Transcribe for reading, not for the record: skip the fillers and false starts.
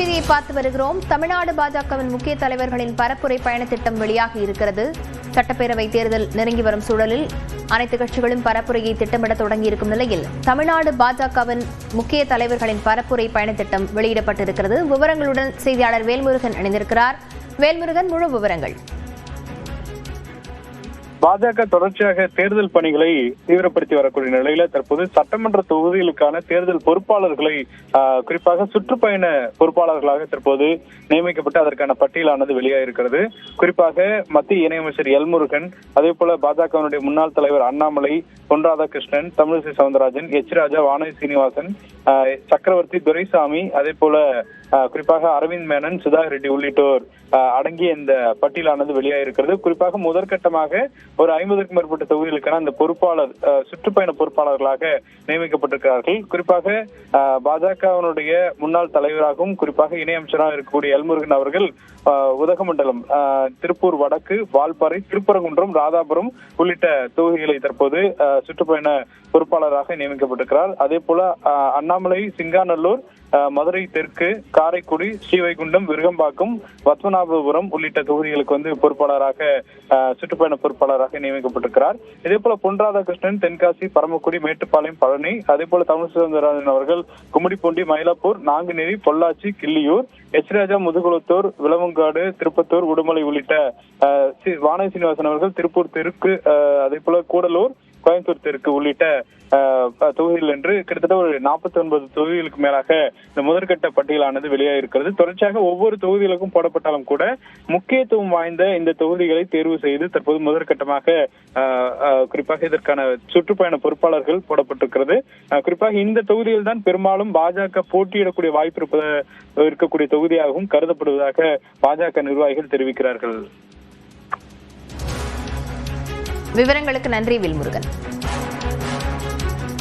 செய்தியை பார்த்து வருகிறோம். தமிழ்நாடு பாஜகவின் முக்கிய தலைவர்களின் பரப்புரை பயண திட்டம் வெளியாகி இருக்கிறது. சட்டப்பேரவை தேர்தல் நெருங்கி வரும் சூழலில் அனைத்து கட்சிகளும் பரப்புரையை திட்டமிட தொடங்கியிருக்கும் நிலையில் தமிழ்நாடு பாஜகவின் முக்கிய தலைவர்களின் பரப்புரை பயண திட்டம் வெளியிடப்பட்டிருக்கிறது. விவரங்களுடன் செய்தியாளர் வேல்முருகன் இணைந்திருக்கிறார். வேல்முருகன், முழு விவரங்கள். பாஜக தொடர்ச்சியாக தேர்தல் பணிகளை தீவிரப்படுத்தி வரக்கூடிய நிலையில தற்போது சட்டமன்ற தொகுதிகளுக்கான தேர்தல் பொறுப்பாளர்களை குறிப்பாக சுற்றுப்பயண பொறுப்பாளர்களாக தற்போது நியமிக்கப்பட்டு அதற்கான பட்டியலானது வெளியாகிருக்கிறது. குறிப்பாக மத்திய இணையமைச்சர் எல் முருகன், அதே போல பாஜகவினுடைய முன்னாள் தலைவர் அண்ணாமலை, பொன் ராதாகிருஷ்ணன், தமிழிசை சவுந்தரராஜன், எச் ராஜா, வானதி சீனிவாசன், சக்கரவர்த்தி, துரைசாமி, அதே போல குறிப்பாக அரவிந்த் மேனன், சுதாகர் ரெட்டி உள்ளிட்டோர் அடங்கிய இந்த பட்டியலானது வெளியாகிருக்கிறது. குறிப்பாக முதற்கட்டமாக ஒரு 50க்கும் மேற்பட்ட தொகுதிகளுக்கான அந்த பொறுப்பாளர் சுற்றுப்பயண பொறுப்பாளர்களாக நியமிக்கப்பட்டிருக்கிறார்கள். குறிப்பாக பாஜகவினுடைய முன்னாள் தலைவராகவும் குறிப்பாக இணையமைச்சராக இருக்கக்கூடிய எல்முருகன் அவர்கள் உதகமண்டலம், திருப்பூர் வடக்கு, வால்பாறை, திருப்பரங்குன்றம், ராதாபுரம் உள்ளிட்ட தொகுதிகளை தற்போது சுற்றுப்பயண பொறுப்பாளராக நியமிக்கப்பட்டிருக்கிறார். அதே போல அண்ணாமலை சிங்காநல்லூர், மதுரை தெற்கு, காரைக்குடி, ஸ்ரீவைகுண்டம், விருகம்பாக்கம், பத்மநாபபுரம் உள்ளிட்ட தொகுதிகளுக்கு பொறுப்பாளராக சுற்றுப்பயண பொறுப்பாளராக நியமிக்கப்பட்டிருக்கிறார். இதே போல பொன் ராதாகிருஷ்ணன் தென்காசி, பரமக்குடி, மேட்டுப்பாளையம், பழனி, அதே போல தமிழிசை சவுந்தரராஜன் அவர்கள் கும்மிடிப்பூண்டி, மயிலாப்பூர், நாங்குநேரி, பொள்ளாச்சி, கிள்ளியூர், எச் ராஜா முதுகுளத்தூர், விளவங்காடு, திருப்பத்தூர், உடுமலை உள்ளிட்ட வானதி சீனிவாசன் அவர்கள் திருப்பூர் தெற்கு, அதே போல கூடலூர், கோயம்புத்தூர் தெற்கு உள்ளிட்ட தொகுதிகள் என்று கிட்டத்தட்ட ஒரு 49 தொகுதிகளுக்கு மேலாக இந்த முதற்கட்ட பட்டியலானது வெளியாக இருக்கிறது. தொடர்ச்சியாக ஒவ்வொரு தொகுதிகளுக்கும் போடப்பட்டாலும் கூட முக்கியத்துவம் வாய்ந்த இந்த தொகுதிகளை தேர்வு செய்து தற்போது முதற்கட்டமாக குறிப்பாக இதற்கான சுற்றுப்பயண பொறுப்பாளர்கள் போடப்பட்டிருக்கிறது. குறிப்பாக இந்த தொகுதியில் தான் பெரும்பாலும் பாஜக போட்டியிடக்கூடிய வாய்ப்பு இருக்கக்கூடிய தொகுதியாகவும் கருதப்படுவதாக பாஜக நிர்வாகிகள் தெரிவிக்கிறார்கள். விவரங்களுக்கு நன்றி வேல்முருகன்.